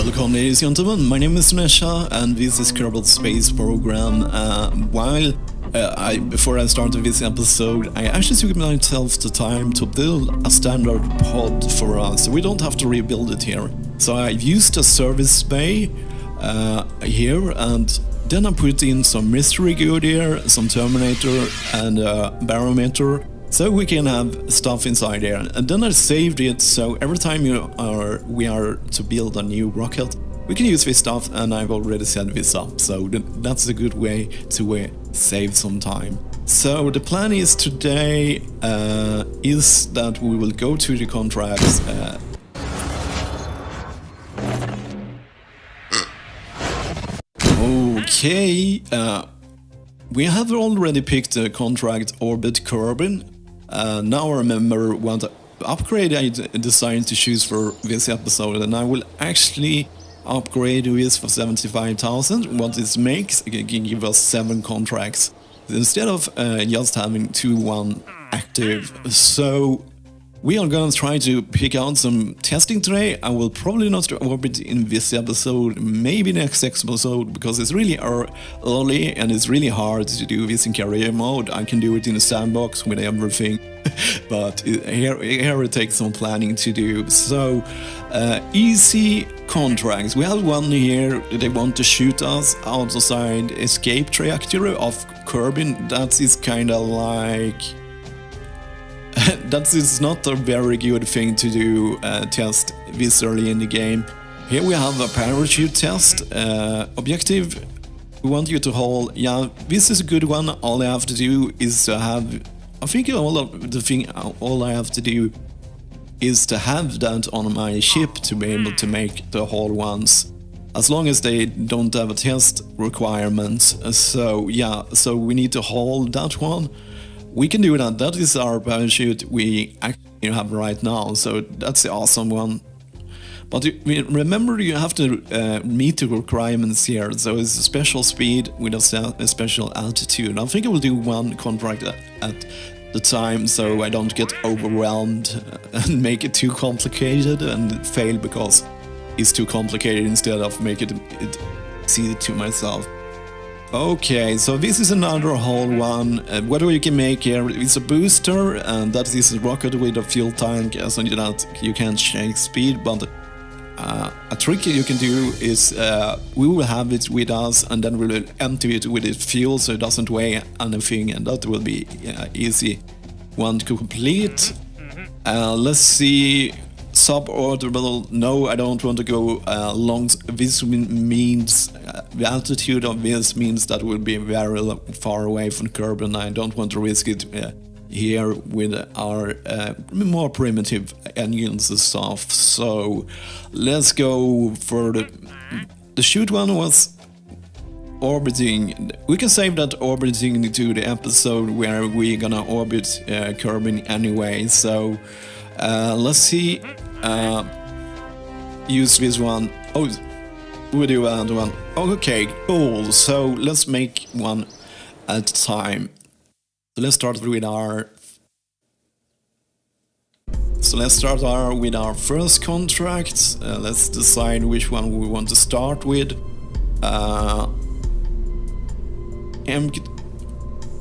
Welcome, ladies and gentlemen. My name is Nesha, and this is Kerbal Space Program. Before I started this episode, I actually took myself the time to build a standard pod for us. We don't have to rebuild it here. So I used a service bay here, and then I put in some mystery good here, some terminator and barometer, so we can have stuff inside there. And then I saved it, so every time we are to build a new rocket, we can use this stuff, and I've already set this up, so that's a good way to save some time. So the plan is today is that we will go to the contracts. Okay, we have already picked the contract Orbit Kerbal. Now I remember what upgrade I decided to choose for this episode, and I will actually upgrade this for 75,000. What this makes, it can give us 7 contracts instead of just having 2-1 active. So we are gonna try to pick out some testing today. I will probably not orbit in this episode, maybe next episode, because it's really early and it's really hard to do this in career mode. I can do it in a sandbox with everything, but here it takes some planning to do. So easy contracts. We have one here. They want to shoot us outside escape trajectory of Kerbin. That is kind of like that is not a very good thing to do, test this early in the game. Here we have a parachute test. Objective, we want you to hold. Yeah, this is a good one. All I have to do is to have, I think all I have to do is to have that on my ship to be able to make the whole ones, as long as they don't have a test requirement. So yeah, so we need to hold that one. We can do that. That is our parachute we actually have right now, so that's the awesome one. But remember, you have to meet the requirements here. So it's a special speed with a special altitude. I think I will do one contract at the time, so I don't get overwhelmed and make it too complicated and fail because it's too complicated instead of making it easy to myself. Okay, so this is another whole one. What we can make here is a booster, and that is a rocket with a fuel tank, so that you can't change speed. But a trick you can do is we will have it with us, and then we will empty it with its fuel, so it doesn't weigh anything, and that will be easy one to complete. Let's see. Suborbital, no, I don't want to go long. This means the altitude of this means that will be very far away from Kerbal, and I don't want to risk it here with our more primitive engines and stuff. So let's go for the shoot one was orbiting. We can save that orbiting to the episode where we're gonna orbit Kerbal anyway. So let's see. Use this one. Oh, we do another one. Okay, cool. So let's make one at a time. So let's start with our. With our first contract. Let's decide which one we want to start with.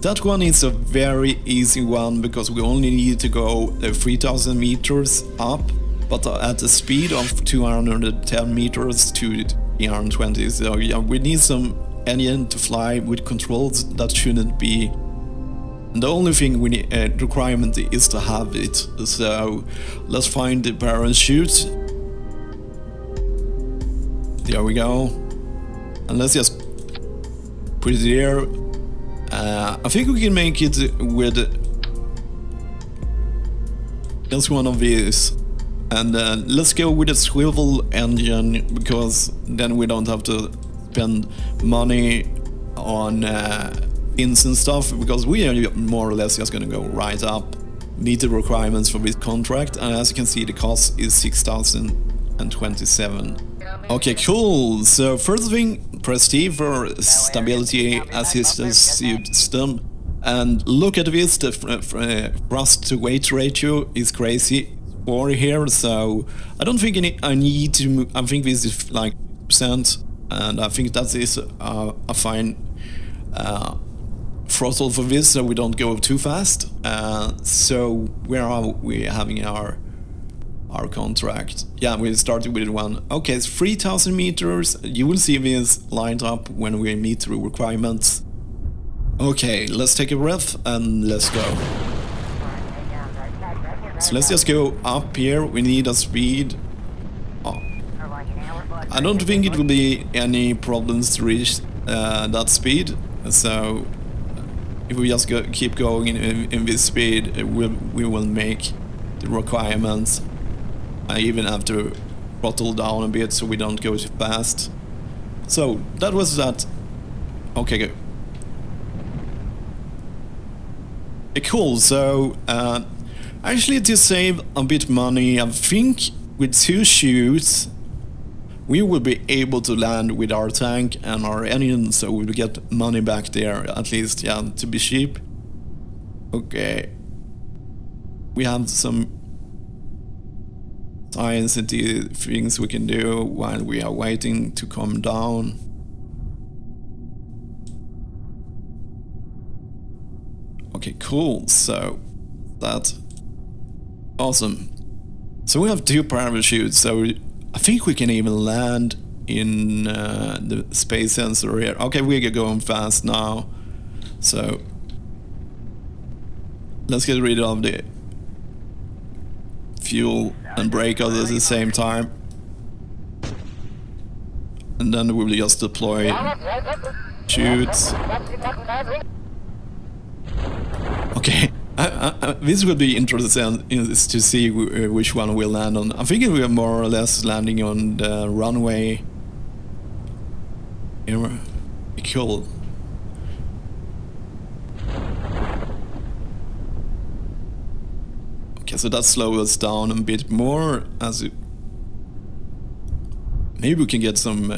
That one is a very easy one because we only need to go 3,000 meters up, but at a speed of 210 meters to 320. So yeah, we need some engine to fly with controls. That shouldn't be. The only thing we need, requirement is to have it. So let's find the parachute. There we go. And let's just put it here. I think we can make it with just one of these. And let's go with a swivel engine, because then we don't have to spend money on fins and stuff, because we are more or less just gonna go right up, meet the requirements for this contract, and as you can see the cost is 6,027. Okay, cool. So first thing, press T for stability assistance system, and look at this, the thrust to weight ratio is crazy. 4 here, so I don't think I need to move. I think this is like percent, and I think that is a fine throttle for this, so we don't go too fast. So where are we having our contract? Yeah, we started with one. Okay, it's 3,000 meters. You will see this lined up when we meet the requirements. Okay, let's take a breath and let's go. So let's just go up here. We need a speed. Oh. I don't think it will be any problems to reach that speed. So if we just keep going in this speed, we will make the requirements. I even have to throttle down a bit so we don't go too fast. So that was that. Okay, good. Cool. So actually, to save a bit money, I think with 2 chutes we will be able to land with our tank and our engine, so we'll get money back there, at least, yeah, to be cheap. Okay. We have some science-y things we can do while we are waiting to come down. Okay, cool. So that's awesome. So we have 2 parachutes, so I think we can even land in the space sensor here. Okay, we're going fast now. So let's get rid of the fuel and brake at the same time. And then we'll just deploy chutes. Okay, this will be interesting to see which one we'll land on. I think we are more or less landing on the runway. Cool. Okay, so that slows us down a bit more. Maybe we can get some.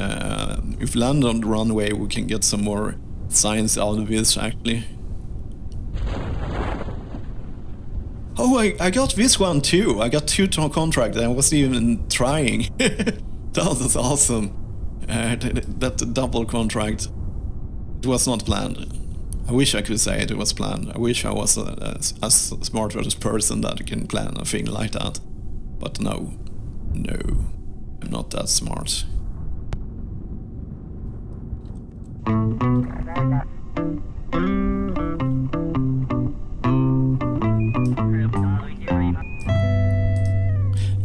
If we land on the runway, we can get some more science out of this actually. Oh, I got this one too. I got 2 contracts. I wasn't even trying. That was awesome. That double contract. It was not planned. I wish I could say it was planned. I wish I was a smart person that can plan a thing like that. But no, I'm not that smart.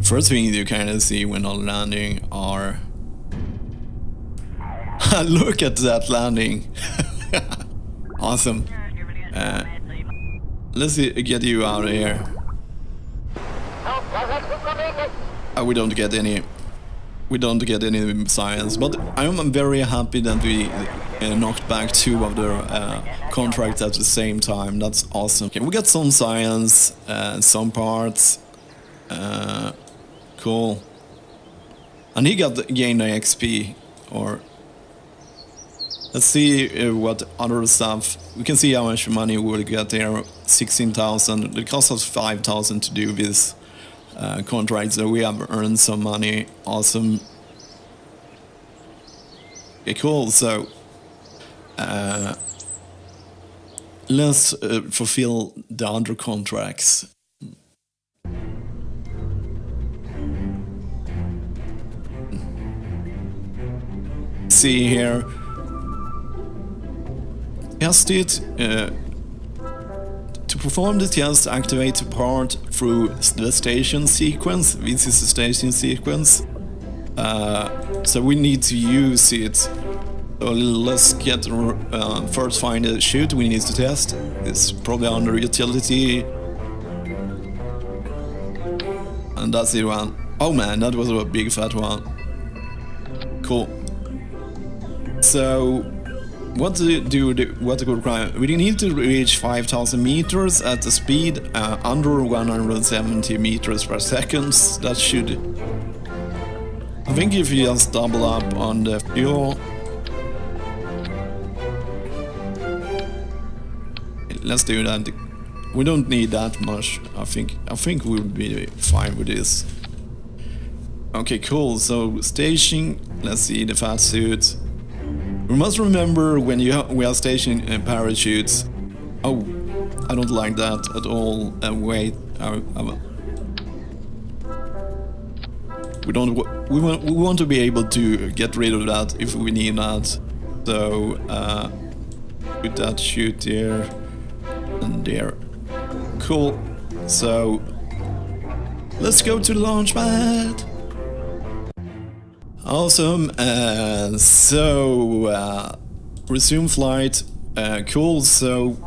First thing you kind of see when on landing are... Look at that landing! Awesome. Let's get you out of here. We don't get any science, but I'm very happy that we knocked back 2 of the contracts at the same time. That's awesome. Okay, we got some science, some parts. Cool. And he gained an XP, or let's see what other stuff. We can see how much money we'll get there. 16,000. It cost us 5,000 to do this contract, so we have earned some money. Awesome. Okay, cool. So let's fulfill the other contracts. See here. Test it. To perform the test, activate the part through the station sequence. This is the station sequence. So we need to use it. So let's get first find a chute we need to test. It's probably under utility. And that's the one. Oh man, that was a big fat one. Cool. So what to do? What to require? We need to reach 5,000 meters at the speed under 170 meters per second. That should. I think if you just double up on the fuel. Let's do that. We don't need that much. I think we'll be fine with this. Okay, cool. So staging. Let's see the fat suit. We must remember when we are stationing parachutes. Oh, I don't like that at all. Wait, we want to be able to get rid of that if we need that. So put that chute there and there. Cool. So let's go to the launch pad. Awesome. Resume flight. Cool. So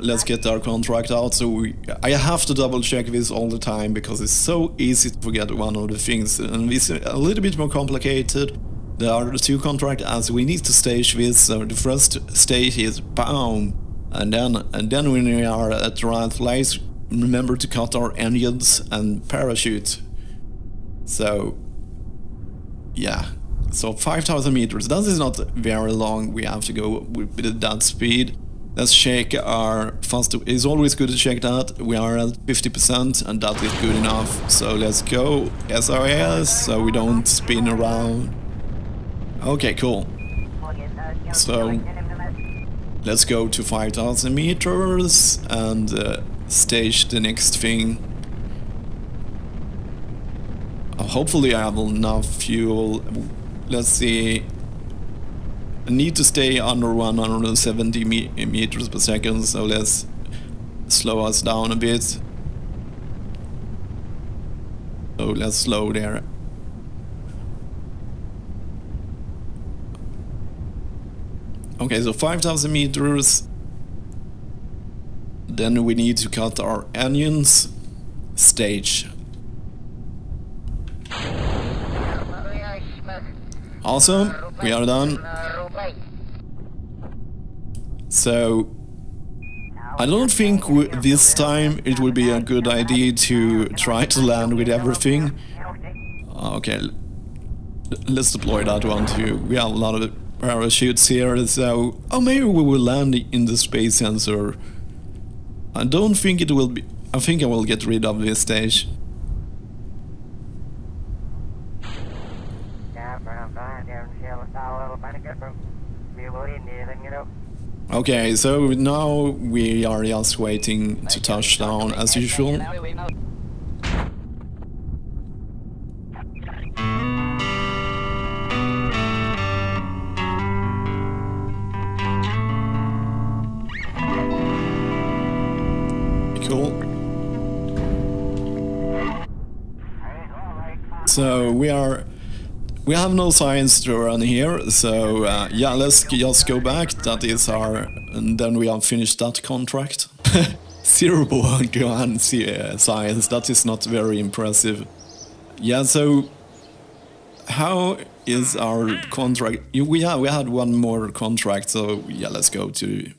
let's get our contract out. So I have to double check this all the time because it's so easy to forget one of the things, and it's a little bit more complicated. There are the two contracts as we need to stage this. So the first stage is BAM, and then when we are at the right place, remember to cut our engines and parachute. So yeah, so 5,000 meters. That is not very long. We have to go with that speed. Let's check our fast. It's always good to check that. We are at 50%, and that is good enough. So let's go SOS, so we don't spin around. Okay, cool. So let's go to 5,000 meters and stage the next thing. Hopefully I have enough fuel. Let's see. I need to stay under 170 meters per second, so let's slow us down a bit. So let's slow there. Okay, so 5,000 meters. Then we need to cut our engines. Stage. Awesome, we are done. So I don't think this time it would be a good idea to try to land with everything. Okay, let's deploy that one too. We have a lot of parachutes here, so maybe we will land in the space sensor. I don't think it will be. I think I will get rid of this stage. Okay, so now we are just waiting to touch down as usual. Cool. So we have no science to run here, so yeah, let's just go back. That is and then we have finished that contract. 0.1 science, that is not very impressive. Yeah, so how is our contract? We had one more contract, so yeah, let's go to.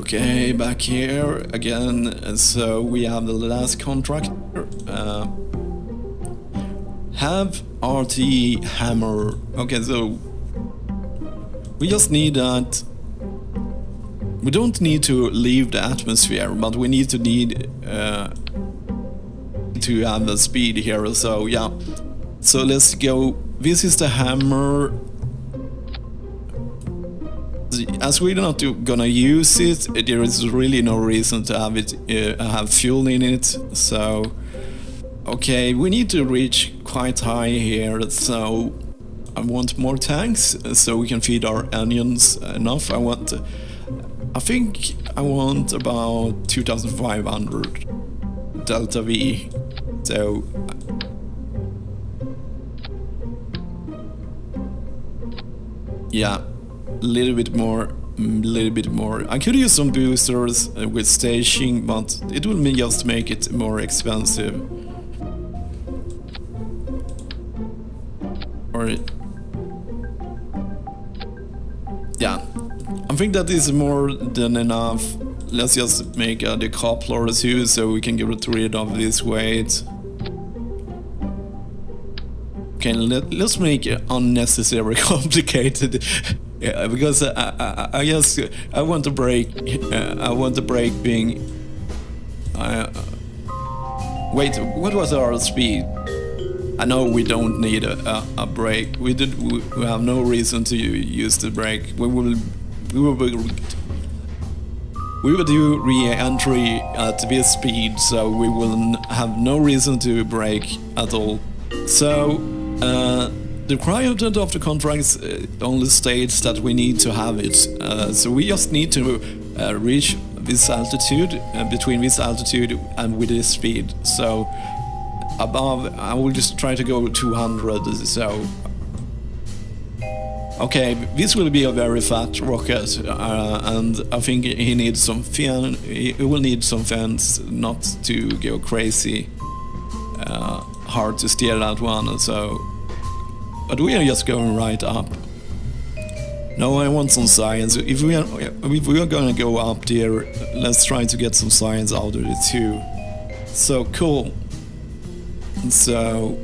Okay, back here again. So we have the last contract. Have RT hammer. Okay, so we just need that. We don't need to leave the atmosphere, but we need to have the speed here. So yeah, so let's go. This is the hammer. As we're not gonna use it, there is really no reason to have it have fuel in it. So okay, we need to reach quite high here, so I want more tanks so we can feed our onions enough. I think I want about 2,500 delta V. So yeah, a little bit more. I could use some boosters with staging, but it will just make it more expensive. Yeah, I think that is more than enough. Let's just make a decoupler too, so we can get rid of this weight. Okay, let's make it unnecessarily complicated. Yeah, because I guess I want to break. I want the brake being. Wait, what was our speed? I know we don't need a brake. We have no reason to use the brake. We will do re-entry at this speed, so we will have no reason to brake at all. So the requirement of the contracts only states that we need to have it. So we just need to reach this altitude, between this altitude and with this speed. So above, I will just try to go 200. So okay, this will be a very fat rocket, and I think he needs some fan. He will need some fans not to go crazy. Hard to steer that one. So, but we are just going right up. No, I want some science. If we are gonna go up there, let's try to get some science out of it too. So cool. So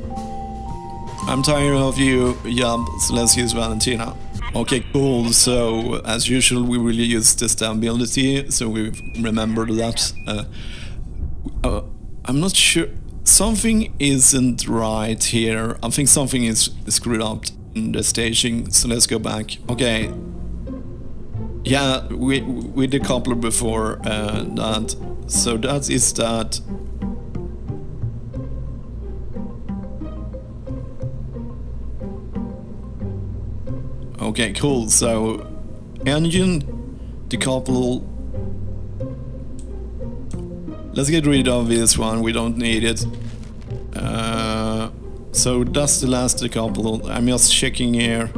I'm tired of you, so let's use Valentina. Okay, cool. So as usual, we will use the stability. So we remember that. I'm not sure. Something isn't right here. I think something is screwed up in the staging, so let's go back. Okay. Yeah, we did coupler before that. So that is that. Okay, cool. So engine, decouple. Let's get rid of this one, we don't need it. So that's the last decouple. I'm just checking here.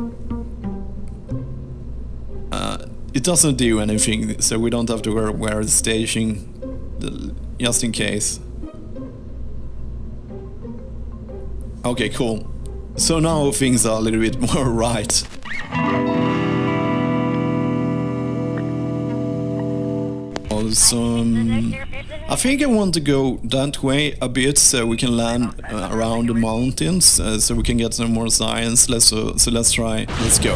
It doesn't do anything, so we don't have to wear the staging, just in case. Okay, cool. So now things are a little bit more right. Awesome. I think I want to go that way a bit, so we can land around the mountains, so we can get some more science. So let's try. Let's go.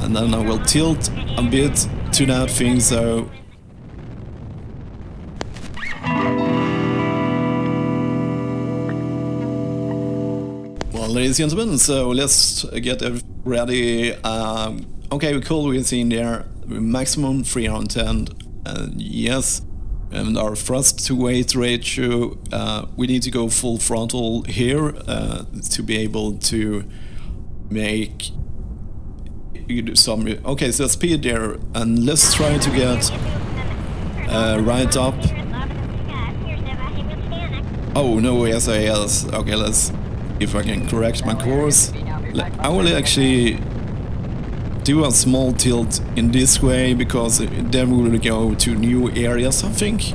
And then I will tilt a bit to that thing. So well, ladies and gentlemen, so let's get ready. Okay, cool. We've seen there maximum 310. Yes. And our thrust to weight ratio, we need to go full throttle here to be able to make some. Okay, so speed there, and let's try to get right up. Oh no, SAS. Okay, let's if I can correct my course. I will actually do a small tilt in this way, because then we will go to new areas, I think.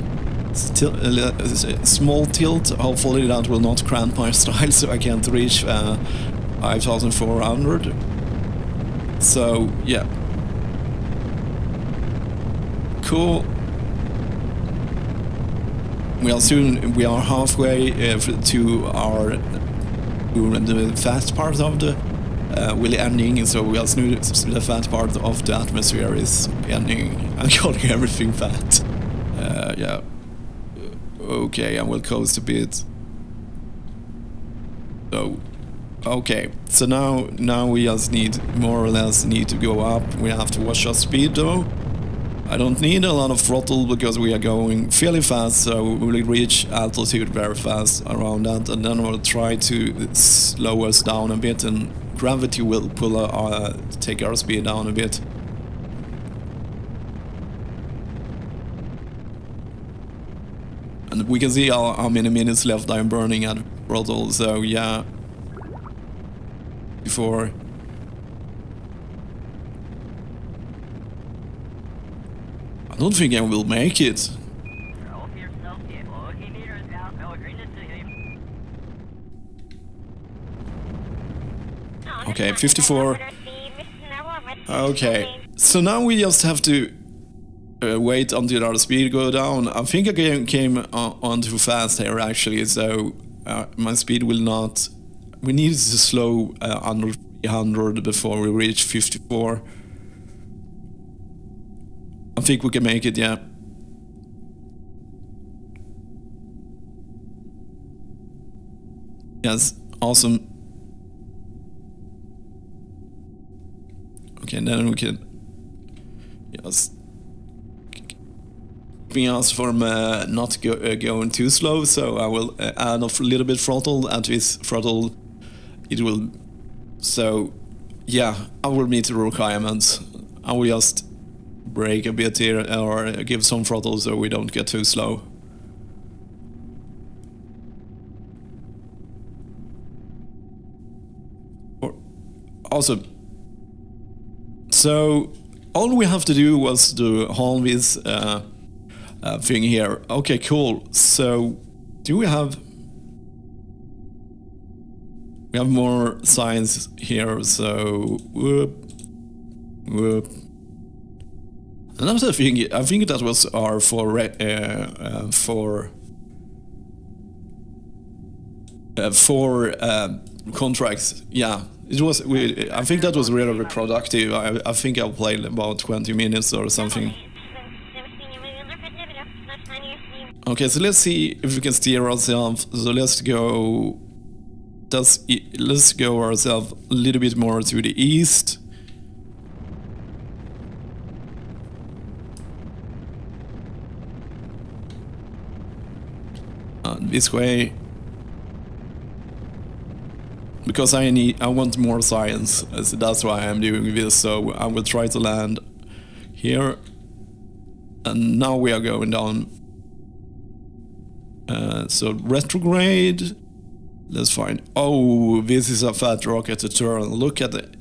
Small tilt, hopefully that will not cramp my style so I can't reach 5400. So yeah. Cool. We are halfway to the fast part of the will ending, so we also know the fat part of the atmosphere is ending. I'm calling everything fat. Yeah. Okay, I will coast a bit. So, okay. So now we just more or less need to go up. We have to watch our speed though. I don't need a lot of throttle because we are going fairly fast, so we will reach altitude very fast around that, and then we'll try to slow us down a bit, and gravity will take our speed down a bit. And we can see how many minutes left I'm burning at throttle, so yeah. Before. I don't think I will make it. Okay, 54. Okay, so now we just have to wait until our speed go down. I think I came on too fast here actually, so my speed will not. We need to slow under 300 before we reach 54. I think we can make it, yeah. Yes, awesome. Okay, then we can just keeping us from not going too slow. So I will add a little bit throttle. At this throttle, it will. So yeah, I will meet the requirements. I will just brake a bit here or give some throttle so we don't get too slow. Awesome. So all we have to do was to hold this thing here. Okay, cool. So do we have more signs here? So whoop, whoop. Another thing, I think that was R for contracts. Yeah. It was. I think that was really productive. I think I played about 20 minutes or something. Okay, so let's see if we can steer ourselves. So let's go ourselves a little bit more to the east. This way. Because I want more science, so that's why I'm doing this. So I will try to land here, and now we are going down. So retrograde. Let's find. Oh, this is a fat rocket to turn. Look at it.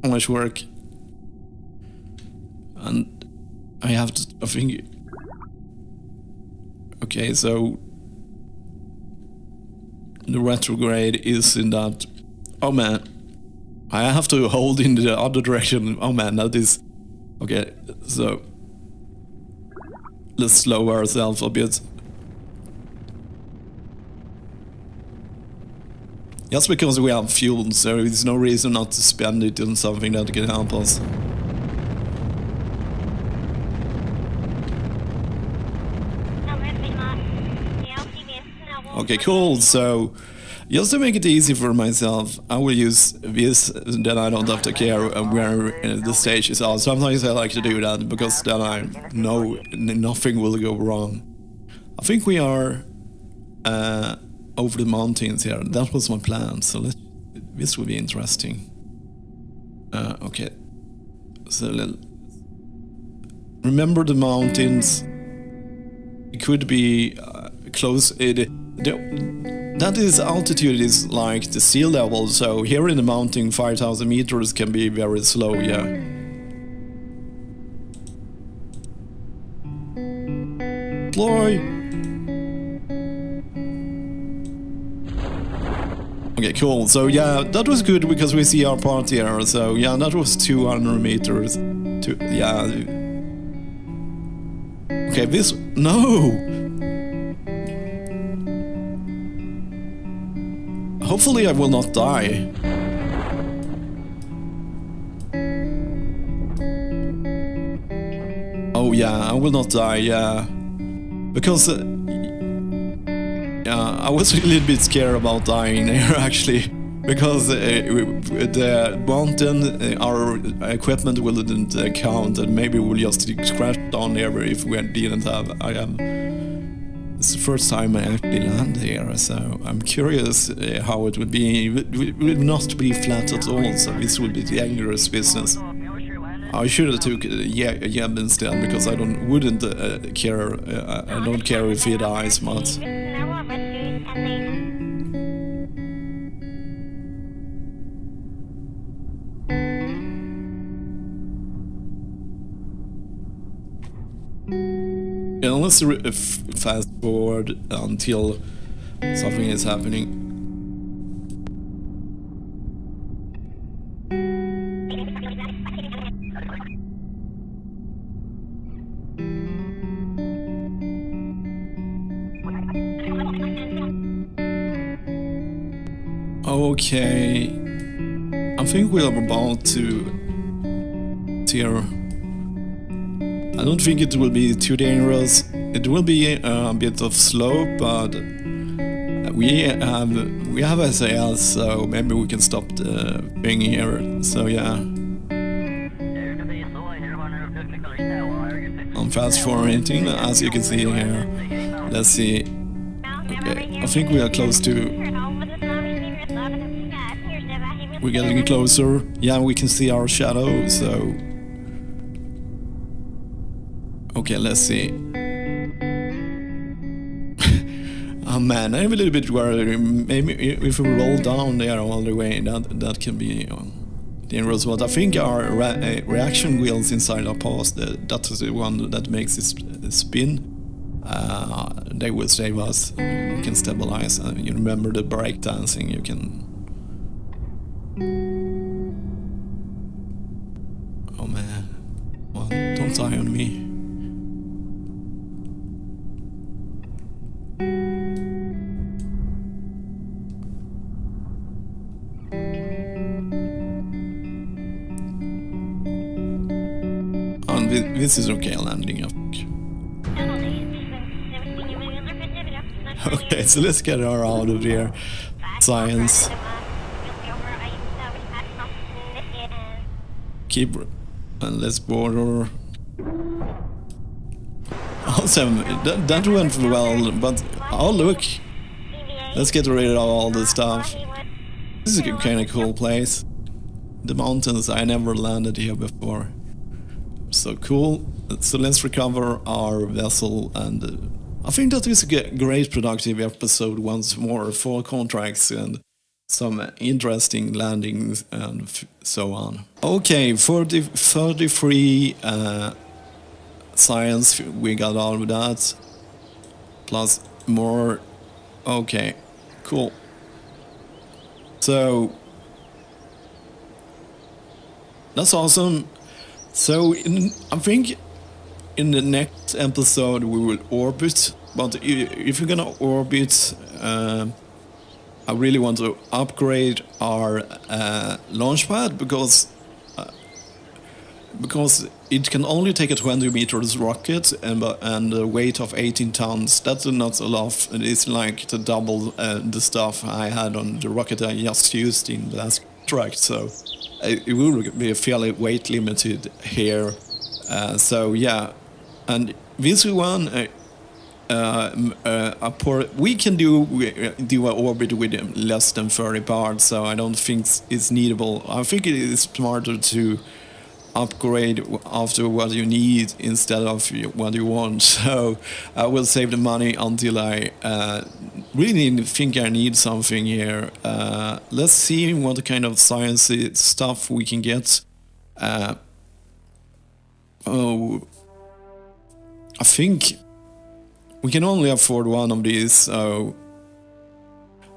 How much work. And I have to. I think. Okay, so the retrograde is in that. Oh man, I have to hold in the other direction. Oh man, that is... Okay, so let's slow ourselves a bit. Just because we have fuel, so there's no reason not to spend it on something that can help us. Okay, cool, so just to make it easy for myself, I will use this, then I don't have to care where the stage is out. Sometimes I like to do that, because then I know nothing will go wrong. I think we are over the mountains here. That was my plan, so this will be interesting. Okay, so remember the mountains. It could be close. That is, altitude is like the sea level, so here in the mountain 5,000 meters can be very slow, yeah. Deploy! Okay, cool, so yeah, that was good because we see our part here, so yeah, that was 200 meters. Yeah. Okay, this... No! Hopefully I will not die. Oh yeah, I will not die, yeah. Because... yeah, I was a little bit scared about dying here, actually. Because the mountain, our equipment wouldn't count, and maybe we'll just crash down here if we didn't have... It's the first time I actually land here, so I'm curious how it would be. It would not be flat at all, so this would be dangerous business. I should have took Yeb instead, because I wouldn't care. I don't care if he dies much. Yeah, let's fast forward until something is happening. Okay. I think we're about to tear. I don't think it will be too dangerous. It will be a bit of slope, but we have SAS, so maybe we can stop the thing here. So yeah, I'm fast forwarding, as you can see here. Let's see. Okay, I think we are close to. We're getting closer. Yeah, we can see our shadow. So okay, let's see. Oh man, I'm a little bit worried. Maybe if we roll down there all the way, that can be dangerous. But I think our reaction wheels inside our pass, that is the one that makes it spin. They will save us. We can stabilize. You remember the break dancing? You can. Oh man, well, don't die on me. This is okay landing, I think. Okay, so let's get her out of here. Science. Keep and let's border. Awesome, that went well, but oh look. Let's get rid of all this stuff. This is a kind of cool place. The mountains, I never landed here before. So cool. So let's recover our vessel, and I think that is a great productive episode once more. 4 contracts and some interesting landings and so on. Okay, 33 science, we got all of that. Plus more. Okay, cool. So that's awesome. So I think in the next episode we will orbit, but if you're gonna orbit, I really want to upgrade our launch pad because it can only take a 20 meters rocket and a weight of 18 tons. That's not enough. It's like to double the stuff I had on the rocket I just used in the last contract. So it will be fairly weight limited here. So yeah, and this one we can do an orbit with less than 30 parts. So I don't think it's needable. I think it is smarter to upgrade after what you need instead of what you want. So I will save the money until I really think I need something here. Let's see what kind of science stuff we can get. Oh, I think we can only afford one of these, so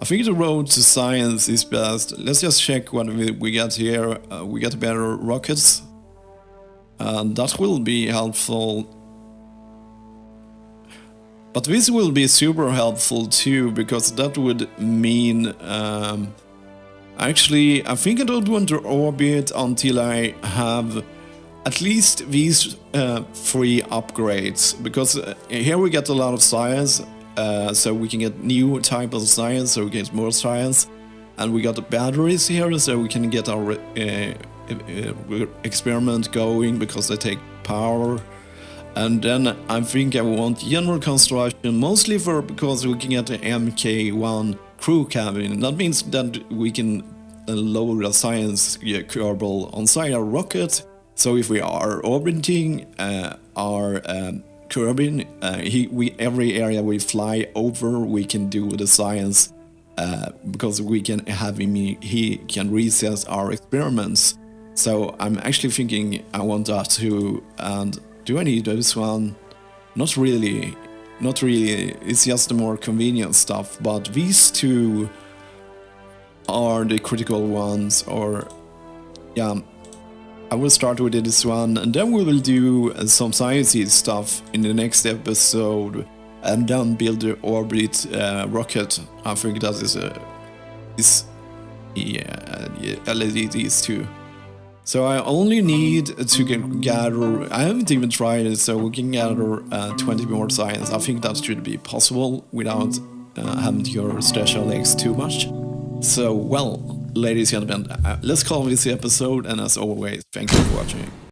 I think the road to science is best. Let's just check what we got here. We got better rockets. That will be helpful. But this will be super helpful too, because that would mean... actually, I think I don't want to orbit until I have at least these 3 upgrades. Because here we get a lot of science, so we can get new type of science, so we get more science. And we got the batteries here, so we can get our experiment going, because they take power. And then I think I want general construction, mostly because we can get the MK1 crew cabin. That means that we can lower the science kerbal inside our rocket. So if we are orbiting our kerbal, every area we fly over, we can do the science, because we can have him. He can recess our experiments. So I'm actually thinking I want that too. And do I need this one? Not really. Not really. It's just the more convenient stuff. But these 2 are the critical ones. Or yeah, I will start with this one, and then we will do some sciencey stuff in the next episode, and then build the orbit rocket. I think that is LEDs too. So I only need to gather, I haven't even tried it, so we can gather 20 more science. I think that should be possible without having to stretch our legs too much. So, well, ladies and gentlemen, let's call this the episode, and as always, thank you for watching.